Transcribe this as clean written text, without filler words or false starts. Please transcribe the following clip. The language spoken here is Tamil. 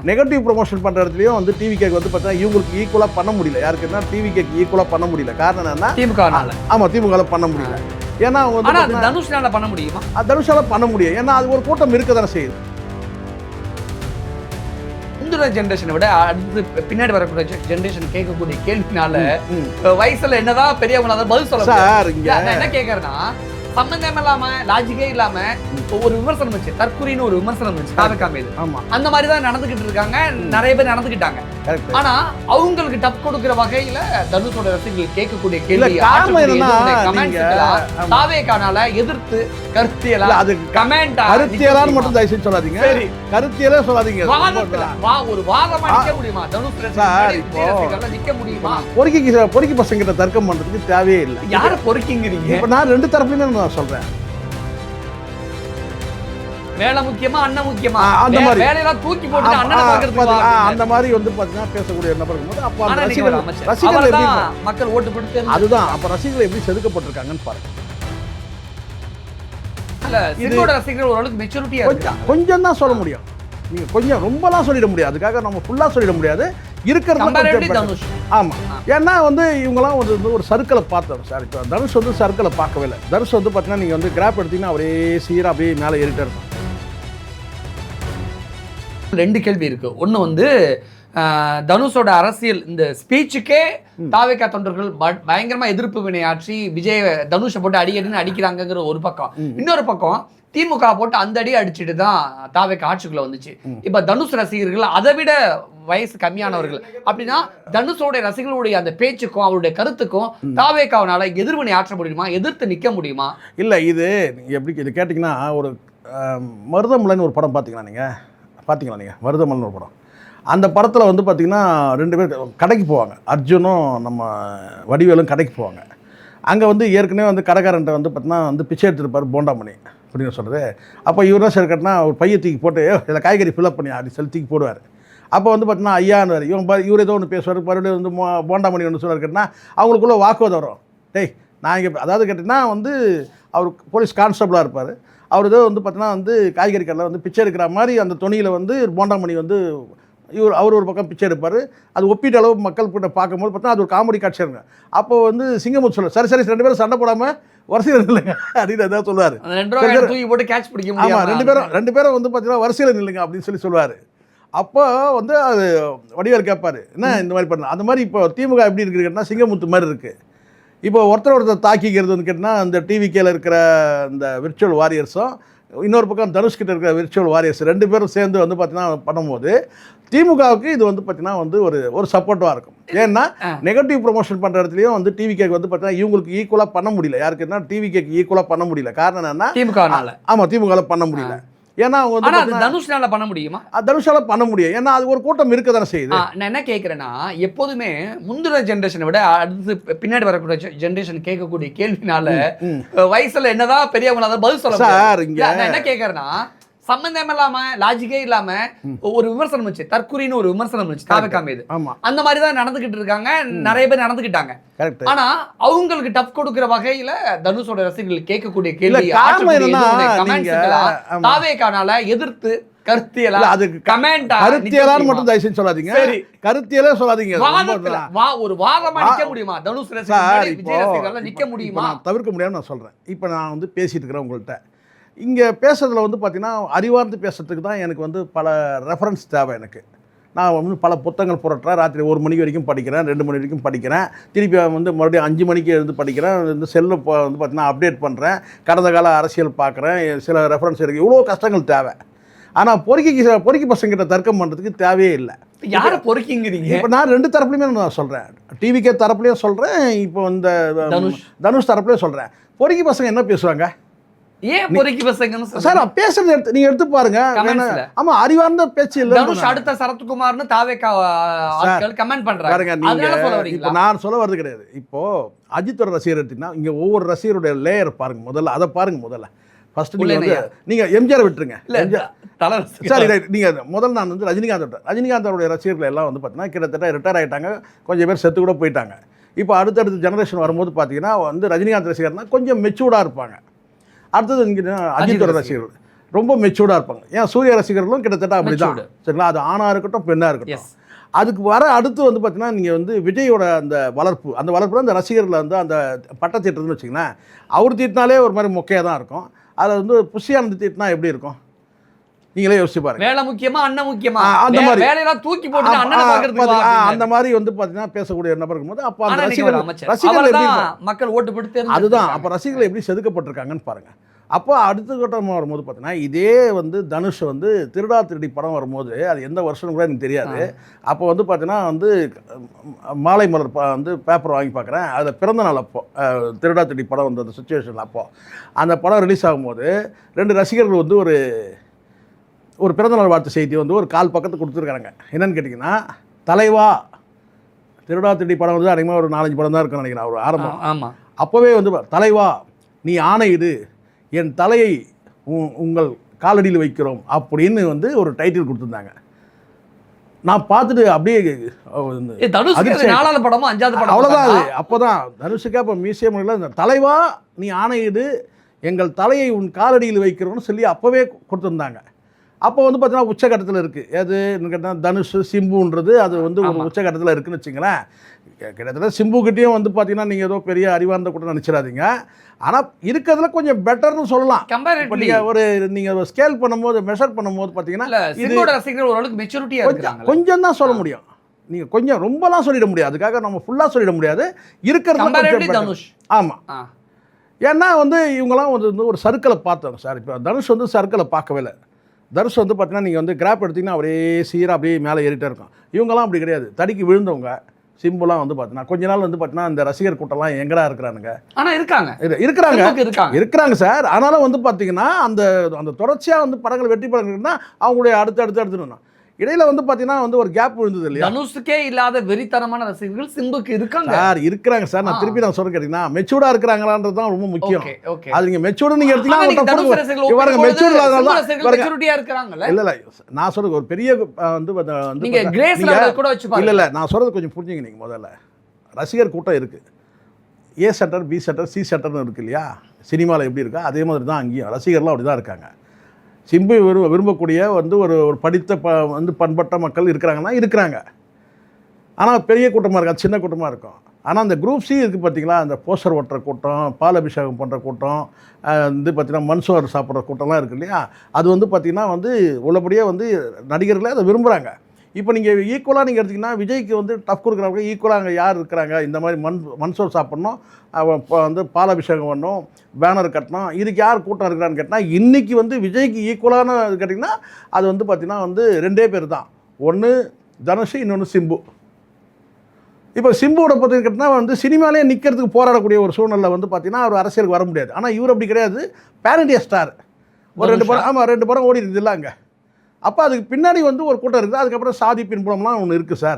நெகட்டிவ் ப்ரொமோஷன் பண்ணுற இடத்துலையும் வந்து டிவிகேக்கு வந்து பார்த்தீங்கன்னா இவங்களுக்கு ஈக்குவலாக பண்ண முடியல. யாருக்குன்னா டிவிகேக்கு ஈக்குவலாக பண்ண முடியல. காரணம் என்னன்னா திமுகனால. ஆமாம், திமுகவில் பண்ண முடியல. ஏன்னா அவங்க வந்து தனுஷ்னால பண்ண முடியுமா? தனுஷால பண்ண முடியும். ஏன்னா அது ஒரு கூட்டம் இருக்க தானே செய்யுது. முந்தின ஜென்ரேஷனை விட அடுத்து பின்னாடி வரக்கூடிய ஜென்ரேஷன் கேட்கக்கூடிய கேள்வினால வயசுல என்னதான் பெரியவங்களால பதில் சொல்ல சார். நான் என்ன கேட்கறேன்னா, சம்பந்தம் இல்லாம லாஜிக்கே இல்லாம ஒரு விமர்சனம் வச்சு தற்குறின்னு ஒரு விமர்சனம் வச்சு தாவேக்கா மீது அந்த மாதிரி தான் நடந்துகிட்டு இருக்காங்க. நிறைய பேர் நடந்துக்கிட்டாங்க. ஆனா அவங்களுக்கு டப் கொடுக்கிற வகையில தனுஷோட ரசிகர்கள் கேட்கக்கூடிய கேள்வி தாவேக்கானால எதிர்த்து கருத்தியலா அது கமெண்ட் கருத்தியலான்னு மட்டும் தயவு செஞ்சு சொல்லாதீங்க. கருத்தியலே சொல்லாதீங்க. ஒரு வாதமா நிக்க முடியுமா? தனுஷ் ரசிகர்கள் நிக்க முடியுமா? பொறுக்கி பசங்க கிட்ட தர்க்கம் பண்றதுக்கு தேவையே இல்லை. யார பொறுக்கிங்கிறீங்க? இப்ப நான் ரெண்டு தரப்புலயுமே நான் சொல்றேன். வேலை முக்கியமா அண்ணன் முக்கியமா? அந்த மாதிரி வேலையெல்லாம் தூக்கி போட்டு அண்ணனை பார்க்கறதுக்கு அந்த மாதிரி வந்து பாத்தீங்கன்னா பேசக்கூடிய நபர் இருக்கும்போது அப்ப அந்த ரசிகர்கள் எப்படி மக்கள் ஓட்டு போட்டு அதுதான் அப்ப ரசிகர்கள் எப்படி செதுக்கப்பட்டிருக்காங்கன்னு பாருங்க. இல்ல சிங்கோட ரசிகர்கள் ஓரளவுக்கு மெச்சூரிட்டியா இருக்காங்க. கொஞ்சம் தான் சொல்ல முடியும். நீங்க கொஞ்சம் ரொம்பலாம் சொல்லிட முடியாது. அதுக்காக நம்ம ஃபுல்லா சொல்லிட முடியாது. இருக்கிறது ஆமா. ஏன்னா வந்து இவங்கெல்லாம் வந்து ஒரு சர்க்கிளை பார்த்தோம் சார். இப்போ தனுஷ் வந்து சர்க்கிளை பார்க்கவே இல்லை. தனுஷ் வந்து பார்த்தீங்கன்னா நீங்கள் வந்து கிராப் எடுத்தீங்கன்னா அவரே சீராக அப்படியே மேலே ஏறிட்டே இருக்கும். ரெண்டு கேள்வி இருக்கு. ஒன்று வந்து தனுஷோட அரசியல் இந்த ஸ்பீச்சுக்கே தாவேக்கா தொண்டர்கள் பயங்கரமா எதிர்ப்பு வினையாற்றி விஜய் தனுஷை போட்டு அடிக்கடின்னு அடிக்கிறாங்கிற ஒரு பக்கம். இன்னொரு பக்கம் திமுக போட்டு அந்த அடி அடிச்சுட்டு தான் தாவேக்கா ஆட்சிக்குள்ள வந்துச்சு. இப்ப தனுஷ் ரசிகர்கள் அதை விட வயசு கம்மியானவர்கள் அப்படின்னா தனுஷோட ரசிகர்களுடைய அந்த பேச்சுக்கும் அவருடைய கருத்துக்கும் தாவேக்காவனால எதிர்வினை ஆற்ற முடியுமா? எதிர்த்து நிக்க முடியுமா? இல்லை, இது எப்படி இது கேட்டிங்கன்னா ஒரு மருதமலைன்னு ஒரு படம் பார்த்தீங்களா நீங்கள் மருதமலைன்னு ஒரு படம். அந்த படத்தில் வந்து பார்த்திங்கன்னா 2 பேர் கடைக்கு போவாங்க. அர்ஜுனும் நம்ம வடிவேலும் கடைக்கு போவாங்க. அங்கே வந்து ஏற்கனவே வந்து கடைக்காரன்ட்ட வந்து பார்த்தீங்கன்னா வந்து பிச்சை எடுத்துருப்பார் போண்டாமணி அப்படின்னு சொல்கிறது. அப்போ இவர் தான் சரி கட்டினா ஒரு பையை தூக்கி போட்டு இதில் காய்கறி ஃபில்அப் பண்ணி அப்படி சொல்லி தூக்கி போடுவார். அப்போ வந்து பார்த்தீங்கன்னா ஐயான்னு இவர் ஏதோ ஒன்று பேசுவார். மறுபடியும் வந்து போண்டாமணி ஒன்று சொல்லுவார். கேட்டினா அவங்களுக்குள்ள வாக்குவாதம் வரும். டேய் நான் இங்கே அதாவது கேட்டிங்கன்னா வந்து அவர் போலீஸ் கான்ஸ்டபிளாக இருப்பார். அவர் ஏதோ வந்து பார்த்தீங்கன்னா வந்து காய்கறி கடையில் வந்து பிச்சை எடுக்கிற மாதிரி அந்த துணியில் வந்து போண்டாமணி வந்து அவர் ஒரு பக்கம் பிச்சை எடுப்பார். அது ஒப்பீட்டு அளவு மக்கள் கிட்ட பார்க்கும்போது பார்த்தீங்கன்னா அது ஒரு காமெடி காட்சியாக இருங்க. அப்போ வந்து சிங்கமுத்து சொல்ல சரி 2 பேரும் சண்டை போடாமல் வரிசையில் இல்லைங்க அப்படின்னு எதாவது சொல்லுவார். ஆமாம், 2 பேரும் வந்து பார்த்தீங்கன்னா வரிசையில் நில்லுங்க அப்படின்னு சொல்லுவார். அப்போ வந்து அது வடிவேல் கேட்பார், என்ன இந்த மாதிரி பண்ணலாம். அந்த மாதிரி இப்போ திமுக எப்படி இருக்குன்னா சிங்கமுத்து மாதிரி இருக்குது. இப்போ ஒருத்தர் தாக்கிக்கிறது வந்து கேட்டால் அந்த டிவிகேல இருக்கிற இந்த விர்ச்சுவல் வாரியர்ஸும் இன்னொரு பக்கம் தனுஷ்கிட்ட இருக்கிற விர்ச்சுவல் வாரியர்ஸ் 2 பேரும் சேர்ந்து வந்து பார்த்தீங்கன்னா பண்ணும்போது திமுகவுக்கு இது வந்து பார்த்தீங்கன்னா வந்து ஒரு சப்போர்ட்டாக இருக்கும். ஏன்னா நெகட்டிவ் ப்ரொமோஷன் பண்ணுற இடத்துலையும் வந்து டிவிகேக்கு வந்து பார்த்தீங்கன்னா இவங்களுக்கு ஈக்குவலாக பண்ண முடியல. யாருக்குன்னா டிவிகேக்கு ஈக்குவலாக பண்ண முடியல. காரணம் என்னன்னா திமுகனால. ஆமாம், திமுகவில் பண்ண முடியல. ஏன்னா அவங்க வந்து தனுஷ்னால பண்ண முடியுமா? தனுஷால பண்ண முடியும். ஏன்னா அது ஒரு கூட்டம் இருக்க தானே செய்யுது. நான் என்ன கேட்குறேன்னா, எப்போதுமே முந்தின ஜென்ரேஷனை விட அடுத்து பின்னாடி வரக்கூடிய ஜென்ரேஷன் கேட்கக்கூடிய கேள்வினால வயசுல என்னதான் பெரியவங்களால பதில் சொல்ல சார். நான் என்ன கேட்கறேன்னா, சம்பந்தம் இல்லாம லாஜிக்கே இல்லாம ஒரு விமர்சனம் வச்சு தற்குறின்னு ஒரு விமர்சனம் வச்சு தாவேக்கா மீது அந்த மாதிரி தான் நடந்துகிட்டு இருக்காங்க. நிறைய பேர் நடந்துக்கிட்டாங்க. ஆனா அவங்களுக்கு டப் கொடுக்கிற வகையில தனுஷோட ரசிகர்கள் கேட்கக்கூடிய கேள்வி தாவேக்கானால எதிர்த்து கருத்தியலா அது கருத்தியலான்னு மட்டும் தயவு செஞ்சு சொல்லாதீங்க. கருத்தியலே சொல்லாதீங்க. ஒரு வாதமா நிக்க முடியுமா? தனுஷ் ரசிகர்கள் விஜய் ரசிகர்கள் நிக்க முடியுமா? தவிர்க்க முடியாதுன்னு நான் சொல்றேன். இப்போ நான் வந்து பேசிட்டு இருக்கிறேன் உங்கள்கிட்ட. இங்கே பேசுறதுல வந்து பார்த்தீங்கன்னா அறிவார்ந்து பேசுறதுக்கு தான் எனக்கு வந்து பல ரெஃபரன்ஸ் தேவை. எனக்கு நான் வந்து பல புத்தகங்கள் புரட்டுறேன். ராத்திரி 1 மணி வரைக்கும் படிக்கிறேன், 2 மணி வரைக்கும் படிக்கிறேன். திருப்பி வந்து மறுபடியும் 5 மணிக்கு எழுந்து படிக்கிறேன். இந்த செல்லில் வந்து பார்த்தீங்கன்னா அப்டேட் பண்ணுறேன். கடந்த கால அரசியல் பார்க்குறேன். சில ரெஃபரன்ஸ் இருக்குது. இவ்வளோ கஷ்டங்கள் தேவை. ஆனால் பொறுக்கி பசங்கிட்ட தர்க்கம் பண்ணுறதுக்கு தேவையே இல்லை. யாரை பொறுக்கிங்கிறீங்க? இப்போ நான் 2 தரப்புலையுமே நான் சொல்கிறேன். டிவிகே தரப்புலையும் சொல்கிறேன், இப்போ இந்த தனுஷ் தரப்புலையும் சொல்கிறேன். பொறுக்கி பசங்க என்ன பேசுவாங்க? ஏன் பொறுக்கி பசங்கன்னு சார் பேசுறது நீங்க எடுத்து பாருங்க. ஆமா, அறிவார்ந்த பேச்சு இல்ல. தனுஷ் அடுத்த சரத்குமார்னு தாவேக்கா ஆட்கள் கமெண்ட் பண்றாங்க. இப்போ நான் சொல்ல வரது கிடையாது. இப்போ அஜித்தோட ரசிகர் எடுத்தீங்கன்னா இங்க ஒவ்வொரு ரசிகருடைய லேயர் பாருங்க. முதல்ல அதை பாருங்க. முதல்ல ஃபர்ஸ்ட் நீங்க எம்ஜிஆர் விட்டுருங்க. சரி, நீங்க முதல்ல நான் வந்து ரஜினிகாந்தோடைய ரசிகர்கள் எல்லாம் வந்து பார்த்தீங்கன்னா கிட்டத்தட்ட ரிட்டையர் ஆகிட்டாங்க. கொஞ்சம் பேர் செத்து கூட போயிட்டாங்க. இப்போ அடுத்தடுத்த ஜெனரேஷன் வரும்போது பார்த்தீங்கன்னா வந்து ரஜினிகாந்த் ரசிகர்னா கொஞ்சம் மெச்சூர்டாக இருப்பாங்க. அடுத்தது இங்கே அஜித்தோட ரசிகர்கள் ரொம்ப மெச்சூர்டாக இருப்பாங்க. ஏன் சூர்யா ரசிகர்களும் கிட்டத்தட்ட அப்படி தான். சரிங்களா, அது ஆணாக இருக்கட்டும் பெண்ணாக இருக்கட்டும். அதுக்கு அடுத்து வந்து பார்த்தீங்கன்னா நீங்கள் வந்து விஜயோட அந்த வளர்ப்பு அந்த ரசிகர்களை வந்து அந்த பட்டை தீட்டுறதுன்னு வச்சிங்கன்னா, அவர் தீட்டினாலே ஒரு மாதிரி மொக்கையாக தான் இருக்கும். அதில் வந்து புஷியானது தீட்டினா எப்படி இருக்கும் நீங்களே யோசிச்சு பாருங்க. வேலை முக்கியமா அண்ணன் முக்கியமா, அந்த மாதிரி வேலையெல்லாம் தூக்கி போட்டு அண்ணனை பார்க்கறதுக்கு அந்த மாதிரி வந்து பார்த்தீங்கன்னா பேசக்கூடிய நபர் இருக்கும்போது அப்போ அந்த ரசிகர்கள் எப்படி மக்கள் ஓட்டு போட்டு அதுதான் அப்போ ரசிகர்கள் எப்படி செதுக்கப்பட்டிருக்காங்கன்னு பாருங்க. அப்போ அடுத்த கட்டமாக வரும்போது பார்த்தீங்கன்னா இதே வந்து தனுஷ் வந்து திருடா திருடி படம் வரும்போது அது எந்த வருஷம் கூட எனக்கு தெரியாது. அப்போ வந்து பார்த்தீங்கன்னா வந்து மாலை மலர் வந்து பேப்பர் வாங்கி பார்க்குறேன். அதில் பிறந்த நாள் அப்போ திருடா திருடி படம் வந்து அந்த சுச்சுவேஷனில் அப்போது அந்த படம் ரிலீஸ் ஆகும்போது 2 ரசிகர்கள் வந்து ஒரு பிறந்தநாள் வாழ்த்து செய்தி வந்து ஒரு 4 பக்கத்துக்கு கொடுத்துருக்காங்க. என்னென்னு கேட்டிங்கன்னா, தலைவா திருடா திருடி படம் வந்து அதிகமாக ஒரு 4-5 படம் தான் இருக்குன்னு நினைக்கிறேன் ஒரு ஆரம்பம். ஆமாம், அப்போவே வந்து தலைவா நீ ஆணையிடு, என் தலையை உங்கள் காலடியில் வைக்கிறோம் அப்படின்னு வந்து ஒரு டைட்டில் கொடுத்துருந்தாங்க. நான் பார்த்துட்டு அப்படியே படமா 5வது படம் அவ்வளோதான். அது அப்போ தான் தனுஷுக்கே அப்போ மியூசியம் இந்த தலைவா நீ ஆணையிடு எங்கள் தலையை உன் காலடியில் வைக்கிறோம்னு சொல்லி அப்போவே கொடுத்துருந்தாங்க. அப்போ வந்து பார்த்தீங்கன்னா உச்சகட்டத்தில் இருக்குது. எதுன்னு கேட்டால் தனுஷ் சிம்புன்றது அது வந்து ஒரு உச்சகட்டத்தில் இருக்குதுன்னு வச்சுங்களேன். கிட்டத்தட்ட சிம்புக்கிட்டேயும் வந்து பார்த்தீங்கன்னா நீங்கள் ஏதோ பெரிய அறிவார்ந்த கூட நினச்சிடாதீங்க. ஆனால் இருக்கிறதுல கொஞ்சம் பெட்டர்னு சொல்லலாம். இப்போ நீங்கள் ஸ்கேல் பண்ணும்போது மெஷர் பண்ணும்போது பார்த்தீங்கன்னா கொஞ்சம் தான் சொல்ல முடியும். நீங்கள் கொஞ்சம் ரொம்பலாம் சொல்லிட முடியாது. அதுக்காக நம்ம ஃபுல்லாக சொல்லிட முடியாது. இருக்கிறது ஆமாம். ஏன்னா வந்து இவங்கெல்லாம் வந்து ஒரு சர்க்கிளை பார்த்தோம் சார். இப்போ தனுஷ் வந்து சர்க்கிளை பார்க்கவே இல்லை. தனுஷ் வந்து பார்த்தீங்கன்னா நீங்கள் வந்து கிராப் எடுத்திங்கன்னா அப்படியே சீராக அப்படியே மேலே ஏறிட்டே இருக்கும். இவங்கெல்லாம் அப்படி கிடையாது. தடிக்கு விழுந்தவங்க. சிம்புலாம் வந்து பார்த்தீங்கன்னா கொஞ்ச நாள் வந்து பார்த்தீங்கன்னா இந்த ரசிகர் கூட்டம்லாம் எங்கடா இருக்கிறானுங்க. ஆனால் இருக்கிறாங்க சார். ஆனாலும் வந்து பார்த்தீங்கன்னா அந்த தொடர்ச்சியாக வந்து படங்கள் வெற்றி படங்கள்னா அவங்களுடைய அடுத்து இடையில வந்து பார்த்தீங்கன்னா வந்து ஒரு கேப் விழுந்தது இல்லையா. தனுஷுக்கே இல்லாத வெறித்தனமான ரசிகர்கள் சிம்புக்கு இருக்காங்க சார். நான் திருப்பி சொல்ல கேட்டீங்கன்னா மெச்சூர்டா இருக்கிறாங்களான்றது தான் ரொம்ப முக்கியம். அது நீங்க மெச்சூர்டு நீங்க எடுத்தீங்கன்னா இல்ல நான் சொல்றது ஒரு பெரிய வந்து இல்ல நான் சொல்றது கொஞ்சம் புரிஞ்சுங்க. நீங்க முதல்ல ரசிகர் கூட்டம் இருக்கு. A centre, B centre, C சென்டர்னு இருக்கு இல்லையா. சினிமாவில் எப்படி இருக்கா அதே மாதிரி தான் அங்கேயும் ரசிகர்லாம் அப்படி தான் இருக்காங்க. சிம்பு விரும்பக்கூடிய வந்து ஒரு படித்த வந்து பண்பட்ட மக்கள் இருக்கிறாங்க. ஆனால் பெரிய கூட்டமாக இருக்காது, சின்ன கூட்டமாக இருக்கும். ஆனால் அந்த குரூப் சி இருக்குது பார்த்தீங்களா, அந்த போஸ்டர் ஓட்டுற கூட்டம், பால் அபிஷேகம் பண்ணுற கூட்டம், வந்து பார்த்திங்கன்னா மண்சோறு சாப்பிட்ற கூட்டம்லாம் இருக்குது இல்லையா. அது வந்து பார்த்திங்கன்னா வந்து உள்ளபடியே வந்து நடிகர்களே அதை விரும்புகிறாங்க. இப்போ நீங்கள் ஈக்குவலாக நீங்கள் எடுத்திங்கன்னா விஜய்க்கு வந்து டஃப் கொடுக்குறவங்க ஈக்குவலாக அங்கே யார் இருக்கிறாங்க, இந்த மாதிரி மண்சோறு சாப்பிட்ணும், இப்போ வந்து பாலாபிஷேகம் பண்ணணும், பேனர் கட்டணும், இதுக்கு யார் கூட்டம் இருக்கிறான்னு கேட்டால் இன்றைக்கி வந்து விஜய்க்கு ஈக்குவலான இது கேட்டிங்கன்னா அது வந்து பார்த்திங்கன்னா வந்து 2 பேர் தான். ஒன்று தனுஷ், இன்னொன்று சிம்பு. இப்போ சிம்புவோட பற்றி கேட்டால் வந்து சினிமாலே நிற்கிறதுக்கு போராடக்கூடிய ஒரு சூழ்நிலை வந்து பார்த்திங்கன்னா அவர் அரசியலுக்கு வர முடியாது. ஆனால் இவர் அப்படி கிடையாது. Pan India star. ஒரு 2 படம் 2 படம் ஓடி இருக்குது இல்லை அங்கே. அப்போ அதுக்கு பின்னாடி வந்து ஒரு கூட்டம் இருக்குது. அதுக்கப்புறம் சாதி பின்புலம்லாம் ஒன்று இருக்குது சார்.